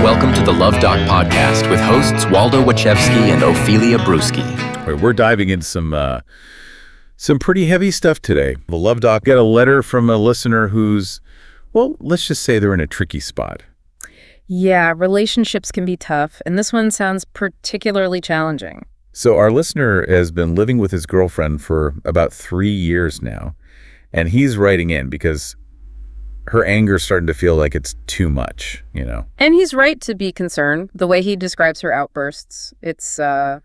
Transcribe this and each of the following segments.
welcome to the Luv Doc podcast with hosts Waldo Wachewski and Ophelia Brewski. We're diving into some pretty heavy stuff today. The Luv Doc got a letter from a listener who's, well, let's just say they're in a tricky spot. Yeah, relationships can be tough, and this one sounds particularly challenging. So our listener has been living with his girlfriend for about 3 years now, and he's writing in because her anger's starting to feel like it's too much, And he's right to be concerned. The way he describes her outbursts, it sounds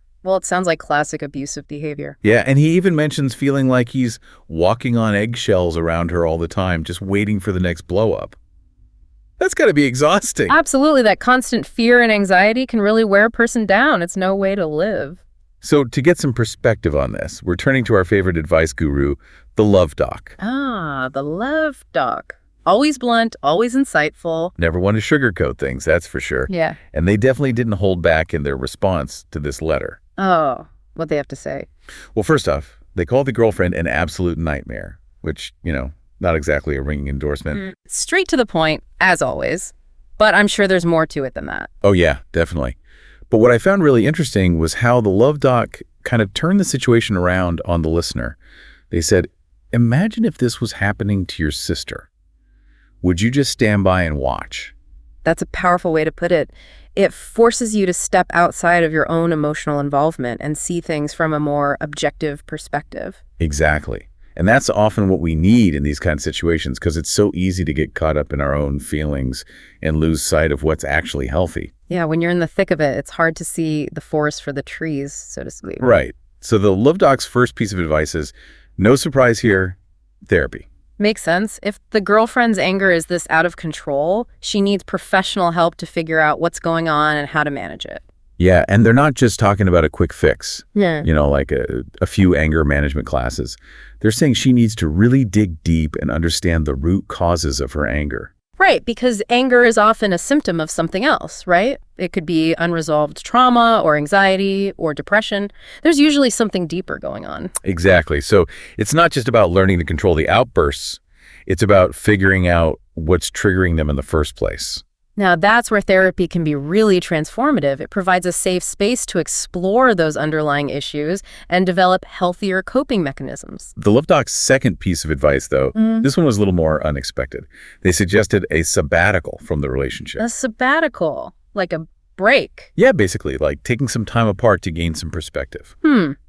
like classic abusive behavior. Yeah, and he even mentions feeling like he's walking on eggshells around her all the time, just waiting for the next blow-up. That's got to be exhausting. Absolutely. That constant fear and anxiety can really wear a person down. It's no way to live. So to get some perspective on this, we're turning to our favorite advice guru, the Luv Doc. Ah, the Luv Doc. Always blunt, always insightful. Never want to sugarcoat things, that's for sure. Yeah. And they definitely didn't hold back in their response to this letter. Oh, what'd they have to say? Well, first off, they called the girlfriend an absolute nightmare, which, not exactly a ringing endorsement. Straight to the point, as always. But I'm sure there's more to it than that. Oh, yeah, definitely. But what I found really interesting was how the Luv Doc kind of turned the situation around on the listener. They said, imagine if this was happening to your sister. Would you just stand by and watch? That's a powerful way to put it. It forces you to step outside of your own emotional involvement and see things from a more objective perspective. Exactly. And that's often what we need in these kinds of situations because it's so easy to get caught up in our own feelings and lose sight of what's actually healthy. Yeah, when you're in the thick of it, it's hard to see the forest for the trees, so to speak. Right. So the Luv Doc's first piece of advice is, no surprise here, therapy. Makes sense. If the girlfriend's anger is this out of control, she needs professional help to figure out what's going on and how to manage it. Yeah, and they're not just talking about a quick fix, Yeah. Like a few anger management classes. They're saying she needs to really dig deep and understand the root causes of her anger. Right, because anger is often a symptom of something else, right? It could be unresolved trauma or anxiety or depression. There's usually something deeper going on. Exactly. So it's not just about learning to control the outbursts. It's about figuring out what's triggering them in the first place. Now, that's where therapy can be really transformative. It provides a safe space to explore those underlying issues and develop healthier coping mechanisms. The Luv Doc's second piece of advice, though, this one was a little more unexpected. They suggested a sabbatical from the relationship. A sabbatical, like a break. Yeah, basically, like taking some time apart to gain some perspective.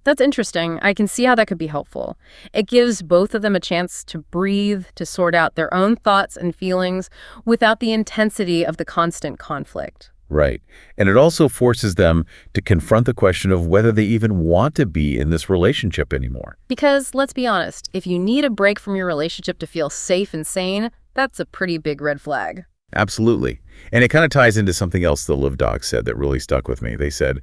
That's interesting. I can see how that could be helpful. It gives both of them a chance to breathe, to sort out their own thoughts and feelings without the intensity of the constant conflict. Right. And it also forces them to confront the question of whether they even want to be in this relationship anymore. Because, let's be honest, if you need a break from your relationship to feel safe and sane, that's a pretty big red flag. Absolutely. And it kind of ties into something else the Luv Doc said that really stuck with me. They said,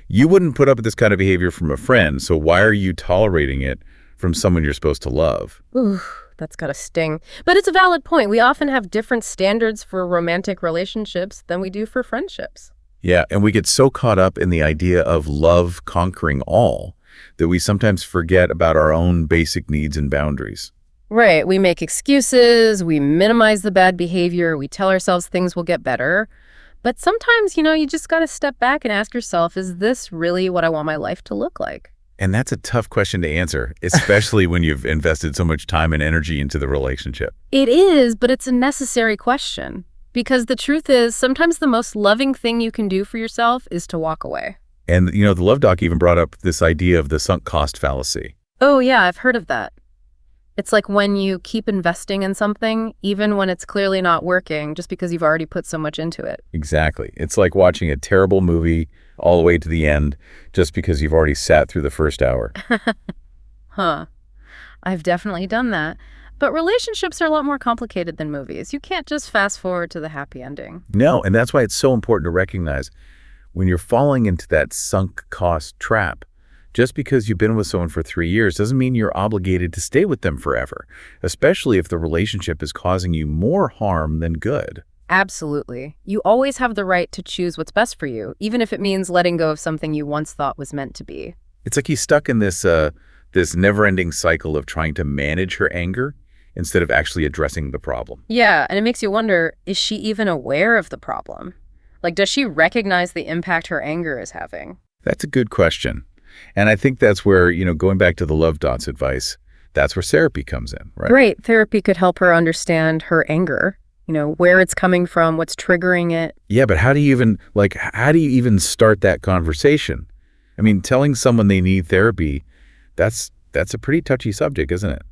you wouldn't put up with this kind of behavior from a friend, so why are you tolerating it from someone you're supposed to love? Ooh, that's gotta sting. But it's a valid point. We often have different standards for romantic relationships than we do for friendships. Yeah, and we get so caught up in the idea of love conquering all that we sometimes forget about our own basic needs and boundaries. Right. We make excuses, we minimize the bad behavior, we tell ourselves things will get better. But sometimes, you just got to step back and ask yourself, is this really what I want my life to look like? And that's a tough question to answer, especially when you've invested so much time and energy into the relationship. It is, but it's a necessary question. Because the truth is, sometimes the most loving thing you can do for yourself is to walk away. And, the Luv Doc even brought up this idea of the sunk cost fallacy. Oh, yeah, I've heard of that. It's like when you keep investing in something, even when it's clearly not working, just because you've already put so much into it. Exactly. It's like watching a terrible movie all the way to the end, just because you've already sat through the first hour. Huh. I've definitely done that. But relationships are a lot more complicated than movies. You can't just fast forward to the happy ending. No, and that's why it's so important to recognize when you're falling into that sunk cost trap. Just because you've been with someone for 3 years doesn't mean you're obligated to stay with them forever, especially if the relationship is causing you more harm than good. Absolutely. You always have the right to choose what's best for you, even if it means letting go of something you once thought was meant to be. It's like he's stuck in this never-ending cycle of trying to manage her anger instead of actually addressing the problem. Yeah, and it makes you wonder, is she even aware of the problem? Like, does she recognize the impact her anger is having? That's a good question. And I think that's where, going back to the Luv Doc's advice, that's where therapy comes in, right? Great. Therapy could help her understand her anger, where it's coming from, what's triggering it. Yeah, but how do you even start that conversation? I mean, telling someone they need therapy, that's a pretty touchy subject, isn't it?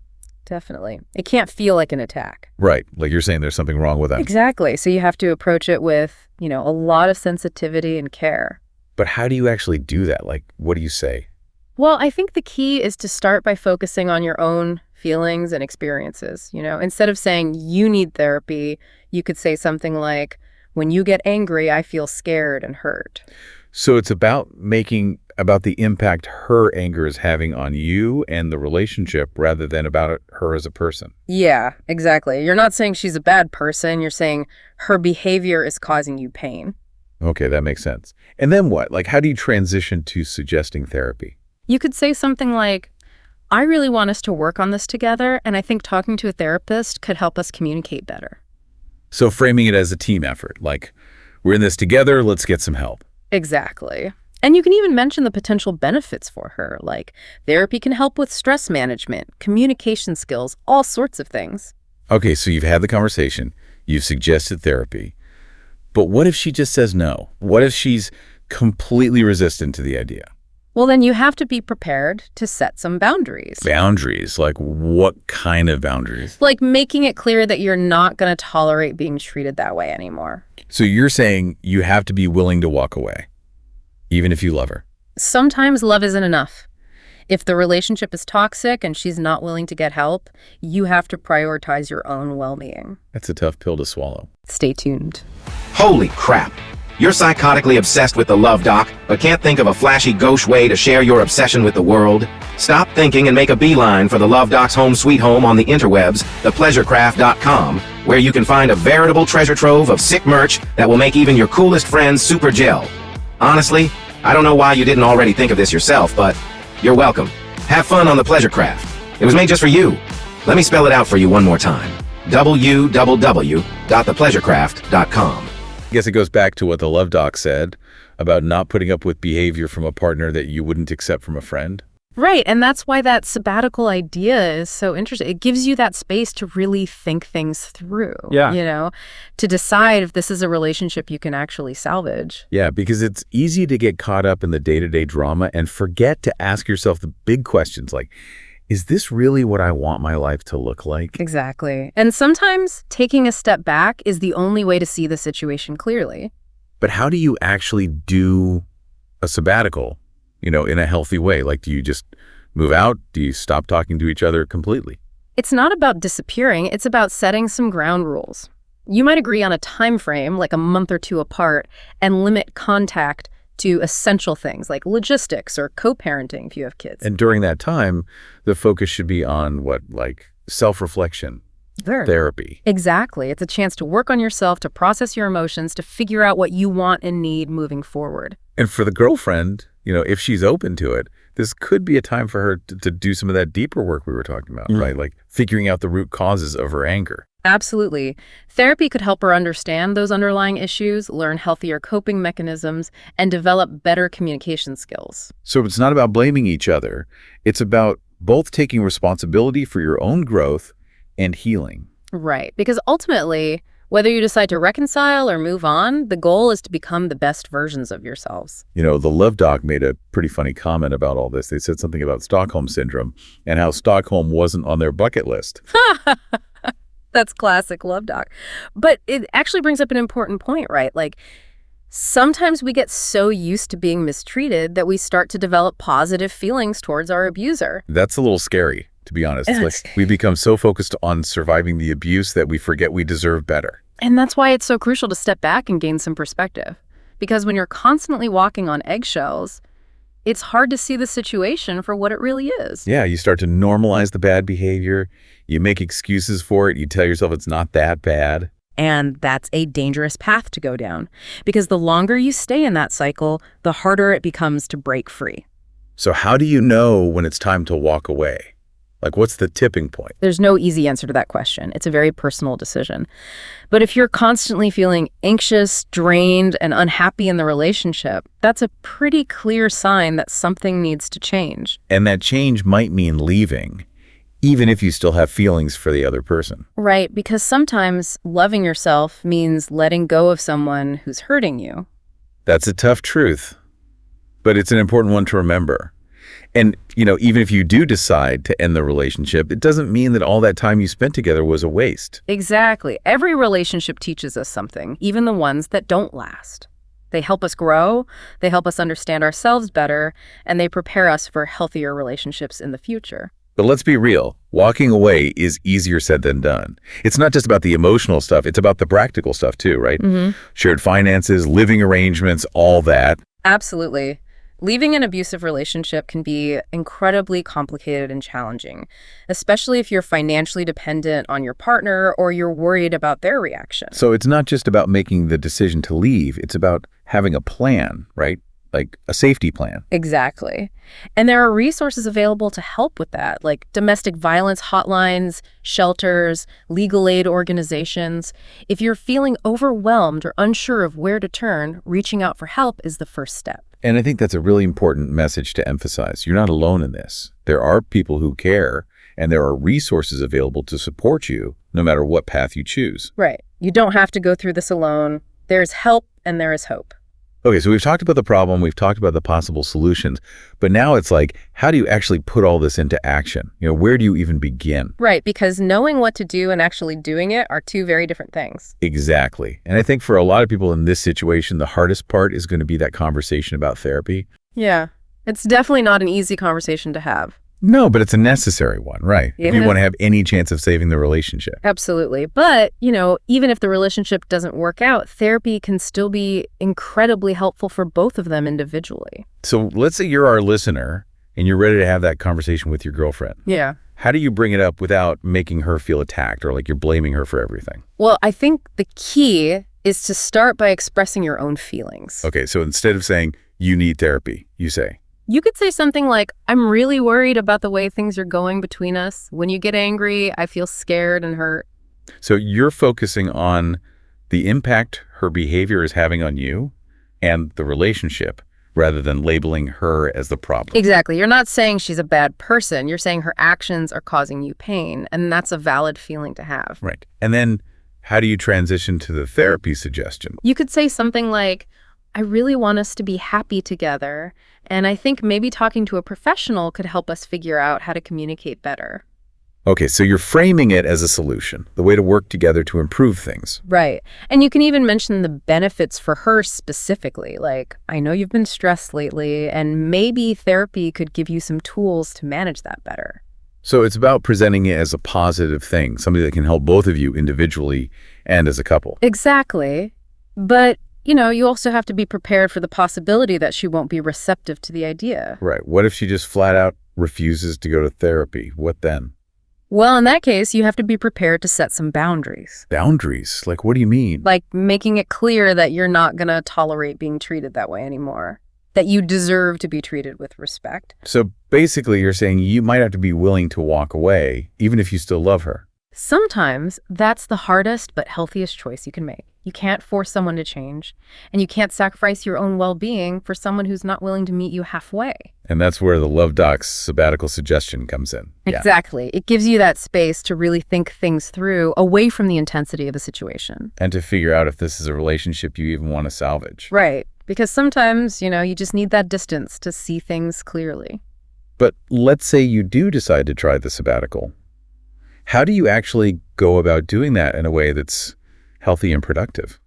Definitely. It can't feel like an attack. Right. Like you're saying there's something wrong with them. Exactly. So you have to approach it with, a lot of sensitivity and care. But how do you actually do that? Like, what do you say? Well, I think the key is to start by focusing on your own feelings and experiences. Instead of saying you need therapy, you could say something like, when you get angry, I feel scared and hurt. So it's about the impact her anger is having on you and the relationship rather than about her as a person. Yeah, exactly. You're not saying she's a bad person. You're saying her behavior is causing you pain. Okay, that makes sense. And then what? Like, how do you transition to suggesting therapy? You could say something like, I really want us to work on this together, and I think talking to a therapist could help us communicate better. So framing it as a team effort, like, we're in this together, let's get some help. Exactly. And you can even mention the potential benefits for her, like therapy can help with stress management, communication skills, all sorts of things. Okay, so you've had the conversation, you've suggested therapy, but what if she just says no? What if she's completely resistant to the idea? Well, then you have to be prepared to set some boundaries. Boundaries? Like what kind of boundaries? Like making it clear that you're not going to tolerate being treated that way anymore. So you're saying you have to be willing to walk away, even if you love her? Sometimes love isn't enough. If the relationship is toxic and she's not willing to get help, you have to prioritize your own well-being. That's a tough pill to swallow. Stay tuned. Holy crap! You're psychotically obsessed with the Luv Doc, but can't think of a flashy gauche way to share your obsession with the world? Stop thinking and make a beeline for the Luv Doc's home sweet home on the interwebs, thepleasurecraft.com, where you can find a veritable treasure trove of sick merch that will make even your coolest friends super gel. Honestly, I don't know why you didn't already think of this yourself, but you're welcome. Have fun on the Pleasure Craft. It was made just for you. Let me spell it out for you one more time. www.thepleasurecraft.com. I guess it goes back to what the Luv Doc said about not putting up with behavior from a partner that you wouldn't accept from a friend. Right, and that's why that sabbatical idea is so interesting. It gives you that space to really think things through, to decide if this is a relationship you can actually salvage. Yeah, because it's easy to get caught up in the day-to-day drama and forget to ask yourself the big questions like, is this really what I want my life to look like? Exactly. And sometimes taking a step back is the only way to see the situation clearly. But how do you actually do a sabbatical, in a healthy way? Like, do you just move out? Do you stop talking to each other completely? It's not about disappearing. It's about setting some ground rules. You might agree on a time frame, like a month or two apart, and limit contact to essential things like logistics or co-parenting if you have kids. And during that time, the focus should be on self-reflection, therapy. Exactly. It's a chance to work on yourself, to process your emotions, to figure out what you want and need moving forward. And for the girlfriend, if she's open to it, this could be a time for her to do some of that deeper work we were talking about, right? Like figuring out the root causes of her anger. Absolutely. Therapy could help her understand those underlying issues, learn healthier coping mechanisms, and develop better communication skills. So it's not about blaming each other. It's about both taking responsibility for your own growth and healing. Right. Because ultimately, whether you decide to reconcile or move on, the goal is to become the best versions of yourselves. The Luv Doc made a pretty funny comment about all this. They said something about Stockholm Syndrome and how Stockholm wasn't on their bucket list. That's classic Luv Doc. But it actually brings up an important point, right? Like, sometimes we get so used to being mistreated that we start to develop positive feelings towards our abuser. That's a little scary, to be honest. Like, we become so focused on surviving the abuse that we forget we deserve better. And that's why it's so crucial to step back and gain some perspective. Because when you're constantly walking on eggshells, it's hard to see the situation for what it really is. Yeah, you start to normalize the bad behavior. You make excuses for it. You tell yourself it's not that bad. And that's a dangerous path to go down. Because the longer you stay in that cycle, the harder it becomes to break free. So how do you know when it's time to walk away? Like, what's the tipping point? There's no easy answer to that question. It's a very personal decision. But if you're constantly feeling anxious, drained, and unhappy in the relationship, that's a pretty clear sign that something needs to change. And that change might mean leaving, even if you still have feelings for the other person. Right, because sometimes loving yourself means letting go of someone who's hurting you. That's a tough truth, but it's an important one to remember. And, even if you do decide to end the relationship, it doesn't mean that all that time you spent together was a waste. Exactly. Every relationship teaches us something, even the ones that don't last. They help us grow, they help us understand ourselves better, and they prepare us for healthier relationships in the future. But let's be real, walking away is easier said than done. It's not just about the emotional stuff, it's about the practical stuff too, right? Shared finances, living arrangements, all that. Absolutely. Leaving an abusive relationship can be incredibly complicated and challenging, especially if you're financially dependent on your partner or you're worried about their reaction. So it's not just about making the decision to leave, it's about having a plan, right? Like a safety plan. Exactly. And there are resources available to help with that, like domestic violence hotlines, shelters, legal aid organizations. If you're feeling overwhelmed or unsure of where to turn, reaching out for help is the first step. And I think that's a really important message to emphasize. You're not alone in this. There are people who care, and there are resources available to support you, no matter what path you choose. Right. You don't have to go through this alone. There's help and there is hope. Okay, so we've talked about the problem, we've talked about the possible solutions, but now it's like, how do you actually put all this into action? Where do you even begin? Right, because knowing what to do and actually doing it are two very different things. Exactly. And I think for a lot of people in this situation, the hardest part is going to be that conversation about therapy. Yeah, it's definitely not an easy conversation to have. No, but it's a necessary one, right? If you want to have any chance of saving the relationship. Absolutely. But, even if the relationship doesn't work out, therapy can still be incredibly helpful for both of them individually. So let's say you're our listener and you're ready to have that conversation with your girlfriend. Yeah. How do you bring it up without making her feel attacked or like you're blaming her for everything? Well, I think the key is to start by expressing your own feelings. Okay, so instead of saying, you need therapy, you say, you could say something like, I'm really worried about the way things are going between us. When you get angry, I feel scared and hurt. So you're focusing on the impact her behavior is having on you and the relationship rather than labeling her as the problem. Exactly. You're not saying she's a bad person. You're saying her actions are causing you pain, and that's a valid feeling to have. Right. And then how do you transition to the therapy suggestion? You could say something like, I really want us to be happy together, and I think maybe talking to a professional could help us figure out how to communicate better. Okay, so you're framing it as a solution, the way to work together to improve things. Right. And you can even mention the benefits for her specifically, like, I know you've been stressed lately, and maybe therapy could give you some tools to manage that better. So it's about presenting it as a positive thing, something that can help both of you individually and as a couple. Exactly. But you also have to be prepared for the possibility that she won't be receptive to the idea. Right. What if she just flat out refuses to go to therapy? What then? Well, in that case, you have to be prepared to set some boundaries. Boundaries? Like, what do you mean? Like making it clear that you're not going to tolerate being treated that way anymore, that you deserve to be treated with respect. So basically, you're saying you might have to be willing to walk away, even if you still love her. Sometimes that's the hardest but healthiest choice you can make. You can't force someone to change, and you can't sacrifice your own well-being for someone who's not willing to meet you halfway. And that's where the Luv Doc's sabbatical suggestion comes in. Exactly. It gives you that space to really think things through away from the intensity of the situation. And to figure out if this is a relationship you even want to salvage. Right. Because sometimes, you just need that distance to see things clearly. But let's say you do decide to try the sabbatical. How do you actually go about doing that in a way that's healthy and productive?